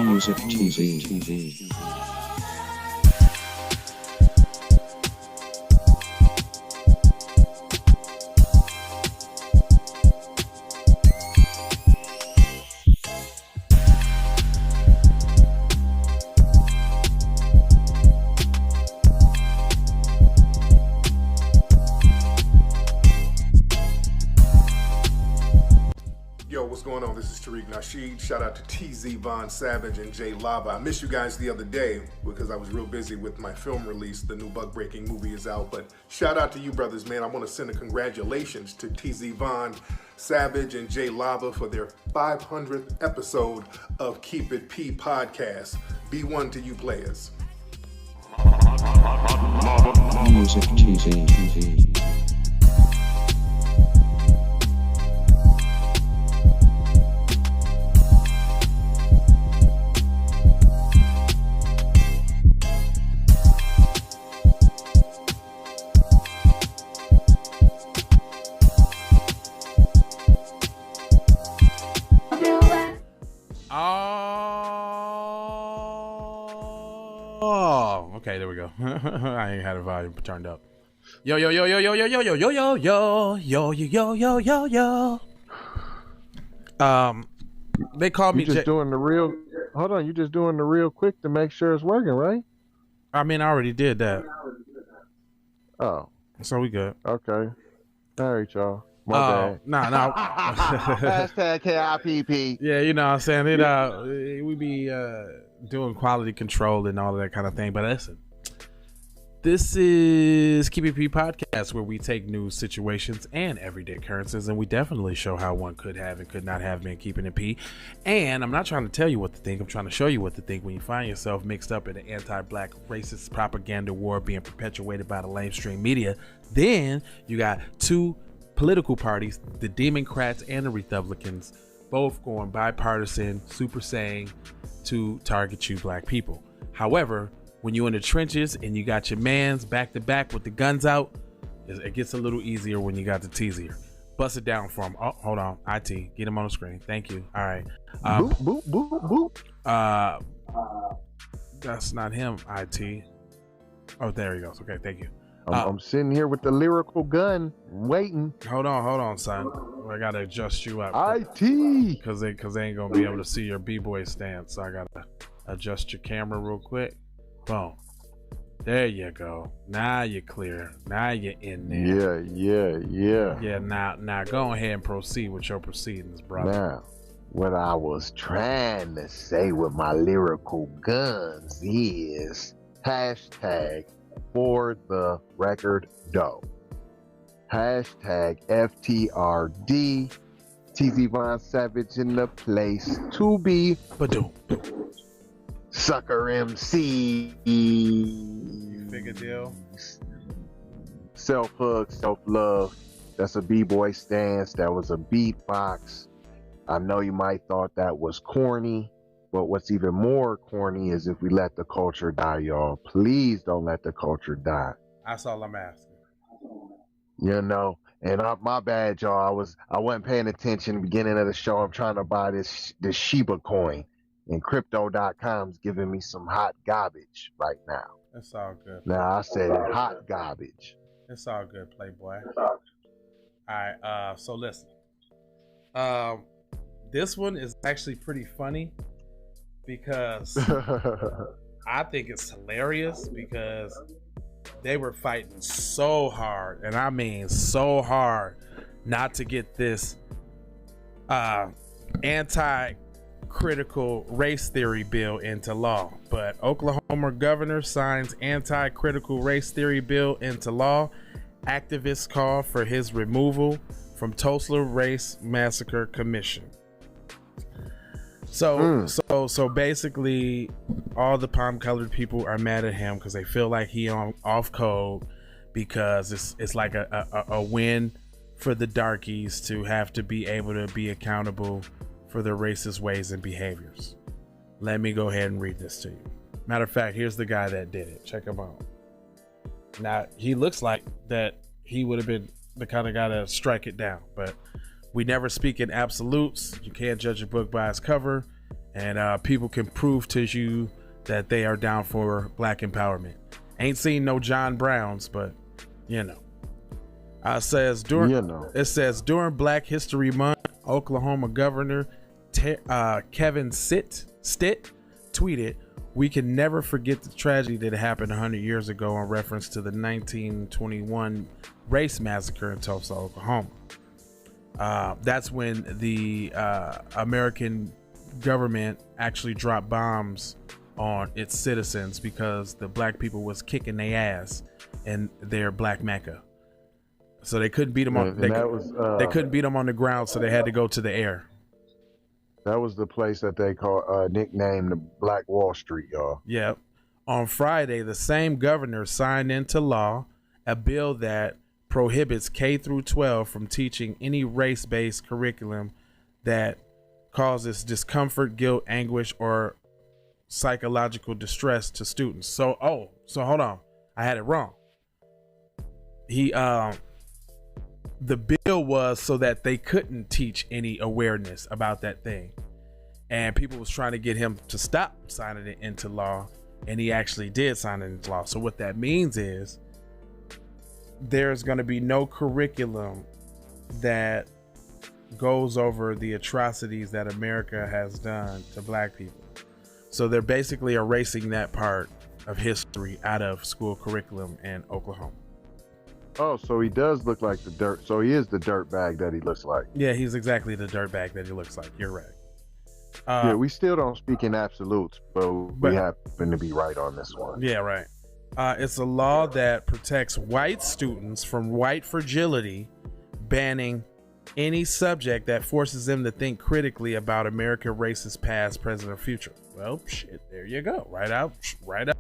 Hotlvamusictv. What's going on? This is Tariq Nasheed. Shout out to TZ Von Savage and Jay Lava. I missed you guys the other day because I was real busy with my film release. The new Buck Breaking movie is out, but shout out to you brothers, man. I want to send a congratulations to TZ Von Savage and Jay Lava for their 500th episode of Keep It P podcast. Be one to you players. Music TV. Oh, okay, there we go. I ain't had a volume turned up. Yo, yo, yo, yo, yo, yo, yo, yo, yo, yo, yo, yo, yo, yo, yo, yo. They called me. You just doing the real. Hold on, you just doing the real quick to make sure it's working, right? I mean, I already did that. Oh, so we good. Okay. All right, y'all. My bad. Nah. Hashtag KIPP. Yeah, you know what I'm saying? We be doing quality control and all of that kind of thing. But listen, this is Keep It P podcast, where we take news, situations, and everyday occurrences, and we definitely show how one could have and could not have been keeping it P. And I'm not trying to tell you what to think. I'm trying to show you what to think when you find yourself mixed up in an anti-black racist propaganda war being perpetuated by the lamestream media. Then you got two political parties, the Democrats and the Republicans, both going bipartisan, super saying to target you black people. However, when you're in the trenches and you got your mans back to back with the guns out, it gets a little easier when you got the teasier. Bust it down for him. Oh, hold on. IT, get him on the screen. Thank you. All right. Boop, boop, boop, boop. That's not him, IT. Oh, there he goes. Okay, thank you. I'm sitting here with the lyrical gun, waiting. Hold on, son. I gotta adjust you up. IT. Because they ain't gonna be able to see your b-boy stance. So I gotta adjust your camera real quick. Boom. There you go. Now you're clear. Now you're in there. Yeah. Yeah. Now go ahead and proceed with your proceedings, brother. Now, what I was trying to say with my lyrical guns is hashtag for the record doe. Hashtag FTRD. TZ Von Savage in the place to be. Ba-doom. Sucker MC. You figure deal? Self-hug, self-love. That's a b-boy stance. That was a beatbox. I know you might thought that was corny, but what's even more corny is if we let the culture die, y'all. Please don't let the culture die. That's all I'm asking. You know, and my bad, y'all. I wasn't paying attention beginning of the show. I'm trying to buy this Shiba coin, and crypto.com's giving me some hot garbage right now. It's all good. Now I said hot garbage. It's all good, Playboy. All right, so listen. This one is actually pretty funny because I think it's hilarious because they were fighting so hard, and I mean so hard, not to get this anti-critical race theory bill into law. But Oklahoma governor signs anti-critical race theory bill into law. Activists call for his removal from Tulsa Race Massacre Commission. So basically, all the palm-colored people are mad at him because they feel like he off code, because it's like a win for the darkies to have to be able to be accountable for their racist ways and behaviors. Let me go ahead and read this to you. Matter of fact, here's the guy that did it. Check him out. Now, he looks like that he would have been the kind of guy to strike it down, but we never speak in absolutes. You can't judge a book by its cover, and people can prove to you that they are down for black empowerment. Ain't seen no John Browns, but you know. It says during Black History Month, Oklahoma Governor Kevin Stitt tweeted, "We can never forget the tragedy that happened 100 years ago," in reference to the 1921 race massacre in Tulsa, Oklahoma. That's when the American government actually dropped bombs on its citizens because the black people was kicking their ass in their black Mecca. So they couldn't beat them on. They couldn't beat them on the ground, so they had to go to the air. That was the place that they nicknamed the Black Wall Street, y'all. Yep. On Friday, the same governor signed into law a bill that prohibits K through 12 from teaching any race-based curriculum that causes discomfort, guilt, anguish, or psychological distress to students. So hold on, I had it wrong. The bill was so that they couldn't teach any awareness about that thing, and people was trying to get him to stop signing it into law, and he actually did sign it into law. So what that means is there's going to be no curriculum that goes over the atrocities that America has done to black people. So they're basically erasing that part of history out of school curriculum in Oklahoma. Oh, so he does look like the dirt. So he is the dirt bag that he looks like. Yeah, he's exactly the dirt bag that he looks like. You're right. Yeah, we still don't speak in absolutes, but we happen to be right on this one. Yeah, right. It's a law that protects white students from white fragility, banning any subject that forces them to think critically about American race's past, present, or future. Well, shit, there you go. Right out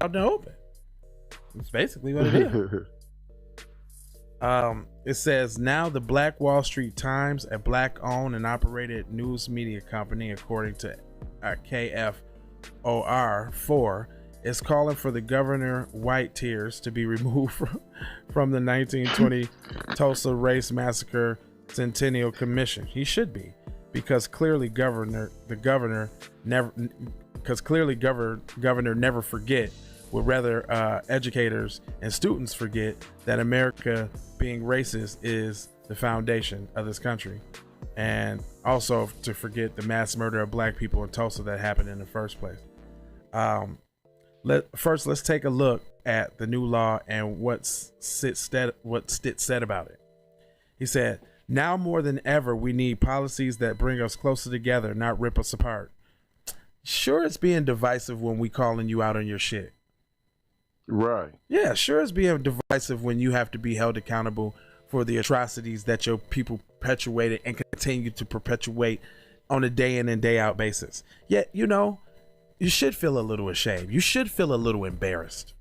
in the open. That's basically what it is. It says now the Black Wall Street Times, a black-owned and operated news media company, according to KFOR4, is calling for the Governor White tears to be removed from the 1920 Tulsa Race Massacre Centennial Commission. He should be, because clearly governor never forget. Would rather educators and students forget that America being racist is the foundation of this country, and also to forget the mass murder of black people in Tulsa that happened in the first place. Let's take a look at the new law and what Stitt said about it. He said, "Now more than ever, we need policies that bring us closer together, not rip us apart." Sure, it's being divisive when we calling you out on your shit. Right. Yeah, sure, it's being divisive when you have to be held accountable for the atrocities that your people perpetuated and continue to perpetuate on a day in and day out basis. Yet, you know, you should feel a little ashamed. You should feel a little embarrassed.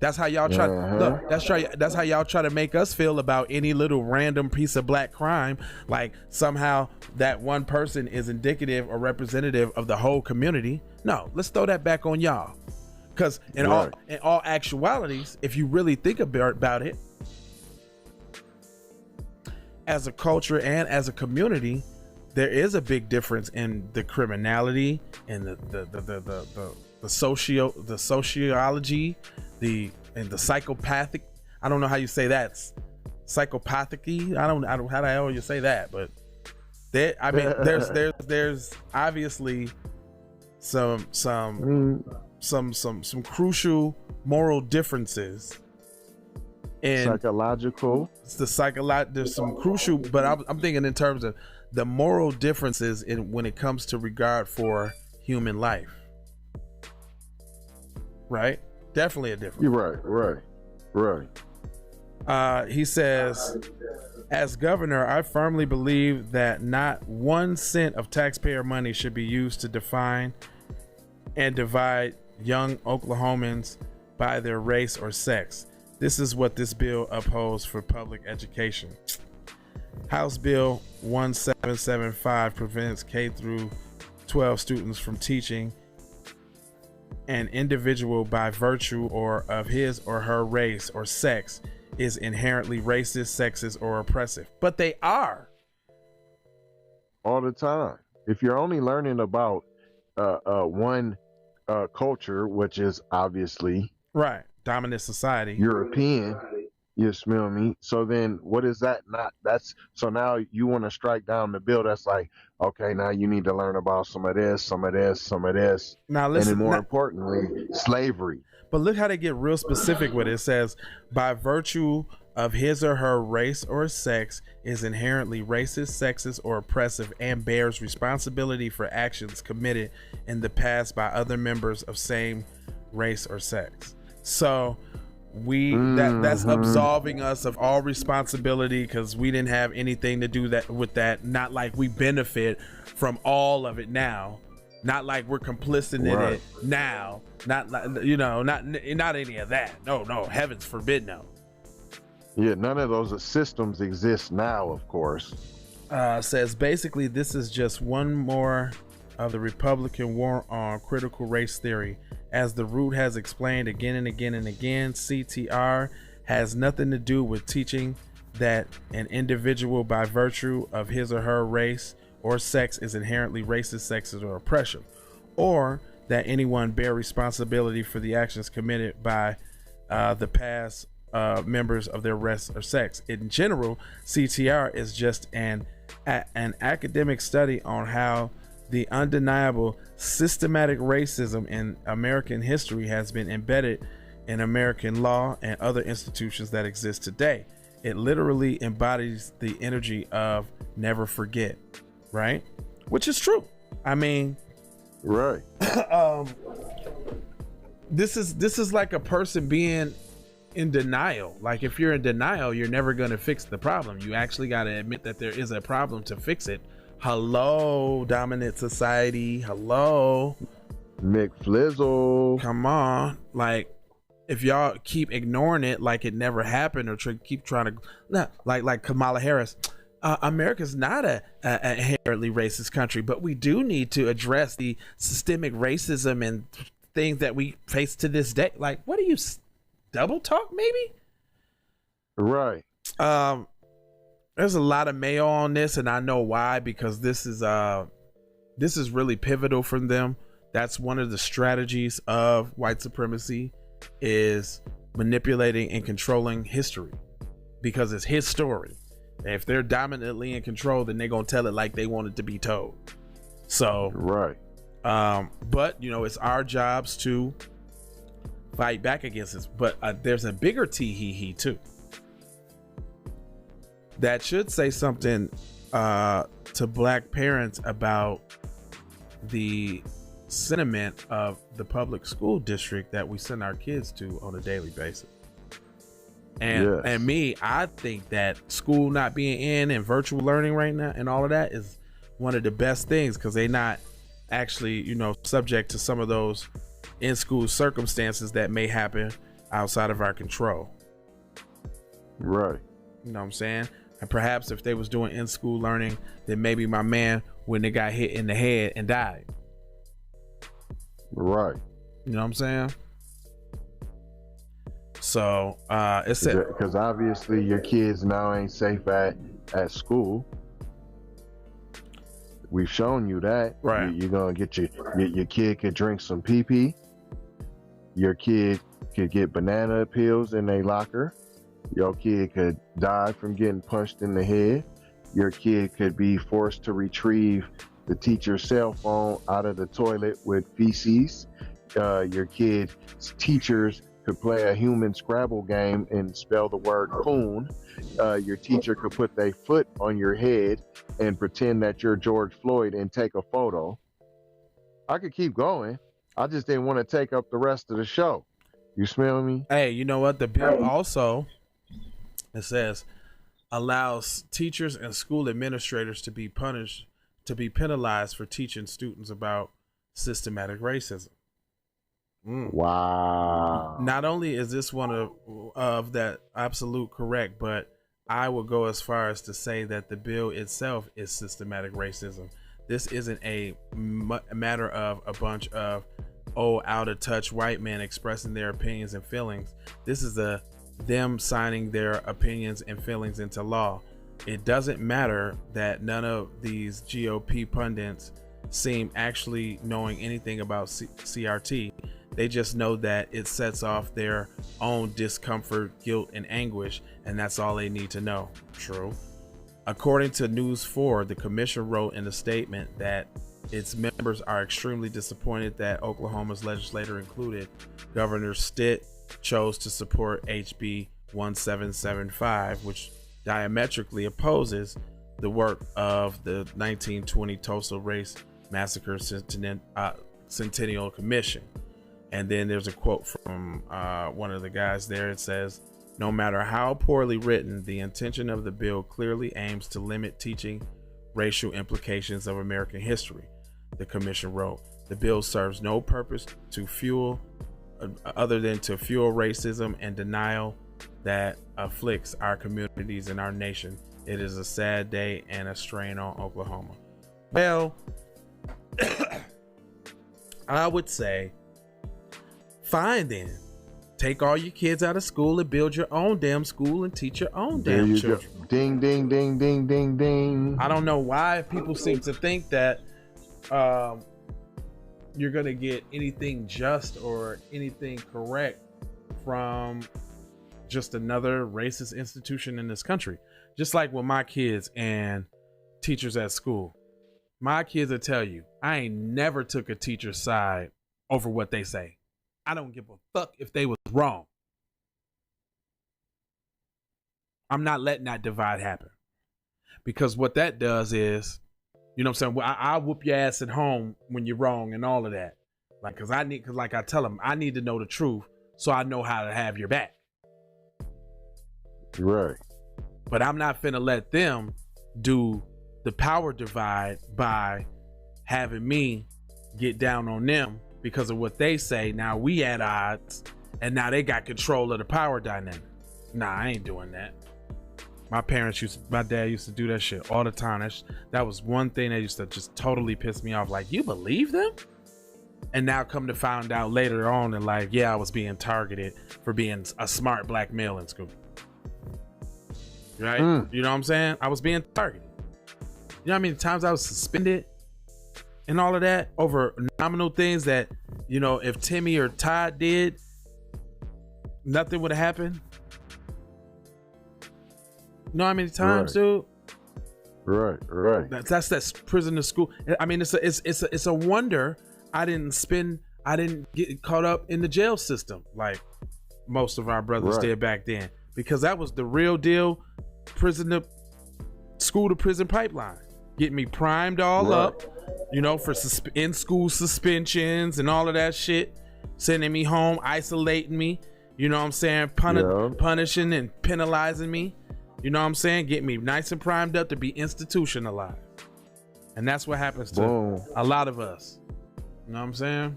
That's how y'all try. Look, that's how y'all try to make us feel about any little random piece of black crime. Like somehow that one person is indicative or representative of the whole community. No, let's throw that back on y'all. Because in all actualities, if you really think about it, as a culture and as a community, there is a big difference in the criminality and the sociology, and the psychopathic. I don't know how you say that. Psychopathic-y. I don't how the hell you say that, but there's obviously some crucial moral differences in psychological. There's some crucial, but I'm thinking in terms of the moral differences in when it comes to regard for human life. Right? Definitely a difference. You're right. He says, as governor, I firmly believe that not 1 cent of taxpayer money should be used to define and divide young Oklahomans by their race or sex. This is what this bill upholds for public education. House Bill 1775 prevents K through 12 students from teaching an individual by virtue or of his or her race or sex is inherently racist, sexist, or oppressive. But they are. All the time. if you're only learning about one culture, which is obviously Right. Dominant society. European, you smell me? So then what is that? Not that's so now you want to strike down the bill that's like, okay, now you need to learn about some of this, some of this, some of this. Now And listen, then more importantly, slavery. but look how they get real specific with it. It says, by virtue of his or her race or sex, is inherently racist, sexist, or oppressive, and bears responsibility for actions committed in the past by other members of same race or sex. So that's absolving us of all responsibility because we didn't have anything to do with that. Not like we benefit from all of it now. Not like we're complicit in it now. Not like, not any of that. No, heavens forbid, no. Yeah, none of those systems exist now, of course. Says basically this is just one more of the Republican war on critical race theory. As the root has explained again and again and again, CTR has nothing to do with teaching that an individual by virtue of his or her race or sex is inherently racist, sexist, or oppressive, or that anyone bear responsibility for the actions committed by the past members of their race or sex. In general, CTR is just an academic study on how the undeniable systematic racism in American history has been embedded in American law and other institutions that exist today. It literally embodies the energy of never forget, right? Which is true. I mean, right. This is like a person being in denial. Like if you're in denial, you're never going to fix the problem. You actually got to admit that there is a problem to fix it. Hello, dominant society. Hello, McFlizzle. come on. Like if y'all keep ignoring it like it never happened, or keep trying to like Kamala Harris, America's not a inherently racist country, but we do need to address the systemic racism and things that we face to this day. Like, what do you double talk maybe? Right. There's a lot of mayo on this, and I know why, because this is really pivotal for them. That's one of the strategies of white supremacy, is manipulating and controlling history, because it's his story. And if they're dominantly in control, then they're gonna tell it like they want it to be told. So right. But it's our jobs to fight back against this. But there's a bigger tee too that should say something to black parents about the sentiment of the public school district that we send our kids to on a daily basis. And I think that school not being in and virtual learning right now and all of that is one of the best things, because they not actually subject to some of those in school circumstances that may happen outside of our control. Right. You know what I'm saying? And perhaps if they was doing in school learning, then maybe my man wouldn't have got hit in the head and died. Right. You know what I'm saying? So it said, because obviously your kids now ain't safe at school. We've shown you that. Right. You're gonna get your kid could drink some pee. Your kid could get banana peels in their locker. Your kid could die from getting punched in the head. Your kid could be forced to retrieve the teacher's cell phone out of the toilet with feces. Your kid's teachers could play a human Scrabble game and spell the word coon. Your teacher could put their foot on your head and pretend that you're George Floyd and take a photo. I could keep going. I just didn't want to take up the rest of the show. You smell me? Hey, you know what? The bill also, it says, allows teachers and school administrators to be penalized for teaching students about systematic racism. Wow. Not only is this one of that absolute correct, but I will go as far as to say that the bill itself is systematic racism. This isn't a matter of a bunch of out of touch white men expressing their opinions and feelings. This is them signing their opinions and feelings into law. it doesn't matter that none of these GOP pundits seem actually knowing anything about CRT. They just know that it sets off their own discomfort, guilt, and anguish, and that's all they need to know. True. According to News 4, the commission wrote in a statement that its members are extremely disappointed that Oklahoma's legislature, included Governor Stitt, chose to support HB 1775, which diametrically opposes the work of the 1920 Tulsa Race Massacre Centennial Commission. And then there's a quote from one of the guys there. It says, "No matter how poorly written, the intention of the bill clearly aims to limit teaching racial implications of American history," the commission wrote. "The bill serves no purpose to fuel other than to fuel racism and denial that afflicts our communities and our nation. It is a sad day and a strain on Oklahoma." Well, I would say, fine then. Take all your kids out of school and build your own damn school and teach your own damn children. Go. Ding, ding, ding, ding, ding, ding. I don't know why people seem to think that you're going to get anything just or anything correct from just another racist institution in this country. Just like with my kids and teachers at school. My kids will tell you, I ain't never took a teacher's side over what they say. I don't give a fuck if they was wrong. I'm not letting that divide happen. Because what that does is, you know what I'm saying? I'll whoop your ass at home when you're wrong and all of that. Like, cause like I tell them, I need to know the truth so I know how to have your back. Right. But I'm not finna let them do the power divide by having me get down on them because of what they say. Now we at odds and now they got control of the power dynamic. Nah, I ain't doing that. My dad used to do that shit all the time. That was one thing that used to just totally piss me off. Like, you believe them? And now come to find out later on and like, yeah, I was being targeted for being a smart black male in school. Right? You know what I'm saying? I was being targeted. You know how many times I was suspended and all of that over nominal things that, you know, if Timmy or Todd did, nothing would have happened. You know how many times, dude? Right. That's prison to school. I mean, it's a wonder I didn't get caught up in the jail system like most of our brothers did back then, because that was the real deal. School to prison pipeline, getting me primed all up, you know, for in school suspensions and all of that shit, sending me home, isolating me, you know what I'm saying, punishing and penalizing me, you know what I'm saying, getting me nice and primed up to be institutionalized. And that's what happens to a lot of us, you know what I'm saying,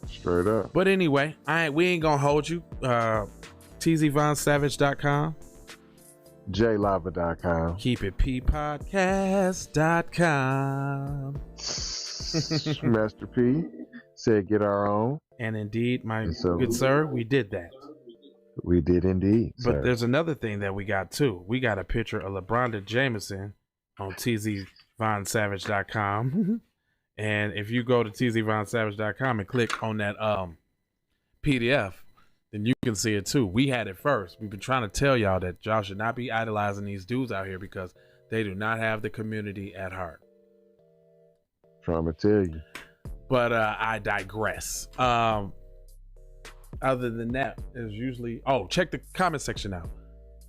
straight up. But anyway, we ain't gonna hold you. tzvonsavage.com, jlava.com, keepitppodcast.com. Master P said get our own. And indeed, my good sir, we did that. We did indeed. But sir. There's another thing that we got too. We got a picture of LeBronda Jameson on tzvonsavage.com. And if you go to tzvonsavage.com and click on that PDF, then you can see it too. We had it first. We've been trying to tell y'all that y'all should not be idolizing these dudes out here because they do not have the community at heart. Trying to tell you. But I digress. Other than that, there's usually check the comment section out.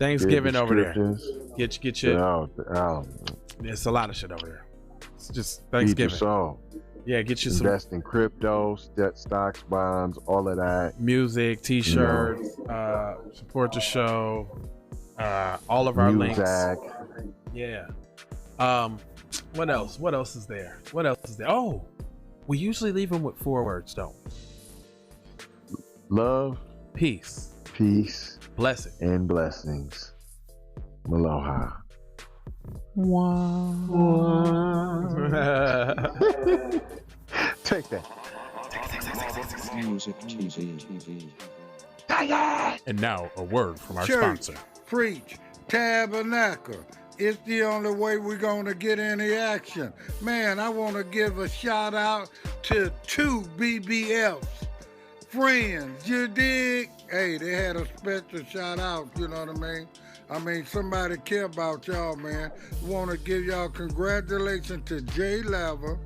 Thanksgiving over there. Get your there's a lot of shit over there. It's just Thanksgiving. Get you some. Invest in crypto, stocks, bonds, all of that. Music, t-shirts, support the show, all of our links. Yeah. What else? What else is there? Oh, we usually leave them with 4 words, don't we? Love, peace, blessing, and blessings. Aloha. Wow. Take that. Music TV. And now a word from our sponsor. Preach. Tabernacle. It's the only way we're going to get any action. Man, I want to give a shout out to 2 BBFs. Friends, you dig? Hey, they had a special shout out, you know what I mean? I mean, somebody care about y'all, man. Want to give y'all congratulations to Jay Lava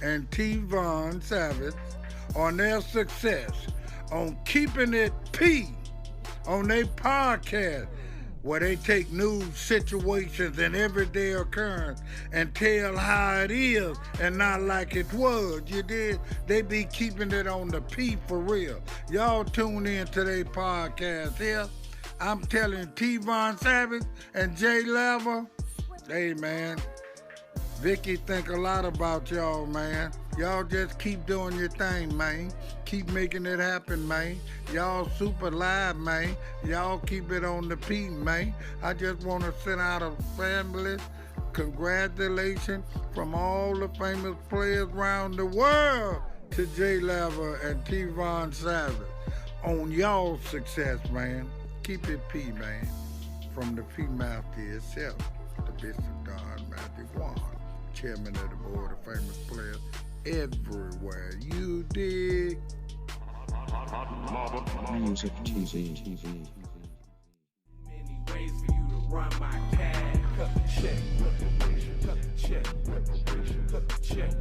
and T. Von Savage on their success on keeping it P on their podcast, where they take news situations and everyday occurrence and tell how it is and not like it was, you did? They be keeping it on the P for real. Y'all tune in to their podcast here. I'm telling T. Von Savage and Jay Lava, hey man, Vicky think a lot about y'all, man. Y'all just keep doing your thing, man. Keep making it happen, man. Y'all super live, man. Y'all keep it on the P, man. I just want to send out a family congratulations from all the famous players around the world to Jay Lava and T. Von Savage on y'all's success, man. Keep it P, man. From the P Master itself, the Bishop Don Magic Wand, chairman of the board of famous players everywhere. You dig? Music TV. Many ways for you to run my cash. Cut the check, cut the check, cut the check, cut the check,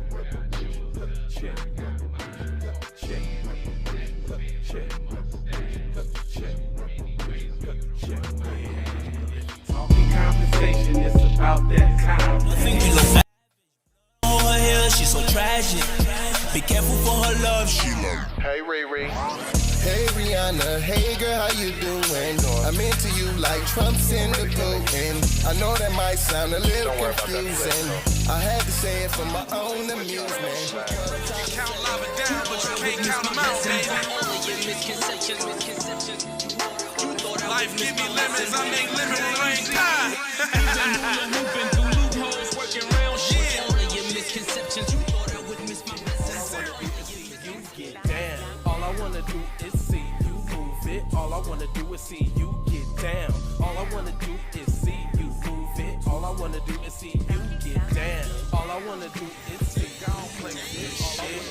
cut the check, cut the check, cut the check, cut the check, cut the check. Talking compensation, it's about that time. You look on her hair, she's so tragic. Be careful for her love, she love. Hey Riri. Hey Rihanna, hey girl, how you doing? I'm into you like Trump's in the Putin. I know that might sound a little confusing. I had to say it for my own amusement. You count lava down, but you can't count them out, baby. Life give me lemons, I make lemon rain die. Moving through loopholes, working round shit. All of your misconceptions, you thought I would miss my message. You get down. All I wanna do is see you move it. All I wanna do is see you get down. All I wanna do is see you move it. All I wanna do is see you get down. All I wanna do is see you play this shit.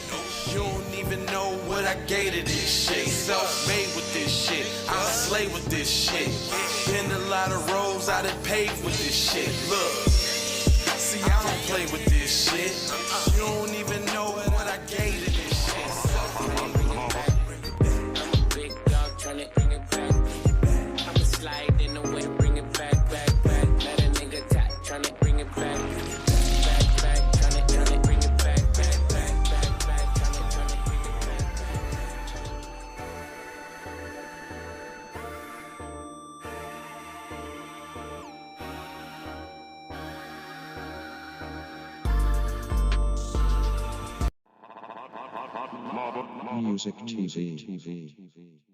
You don't even know what I gave to this shit. Self-made with this shit. I slay with this shit. Been a lot of roads I done paved with this shit. Look, see I don't play with this shit. You don't even know what I gave to this shit. Self-made. I'm a big dog tryna bring it back. I'ma slide in the way to bring it back. Let a nigga tap tryna bring it back. Tryna bring it back. Tryna bring it back. Music TV.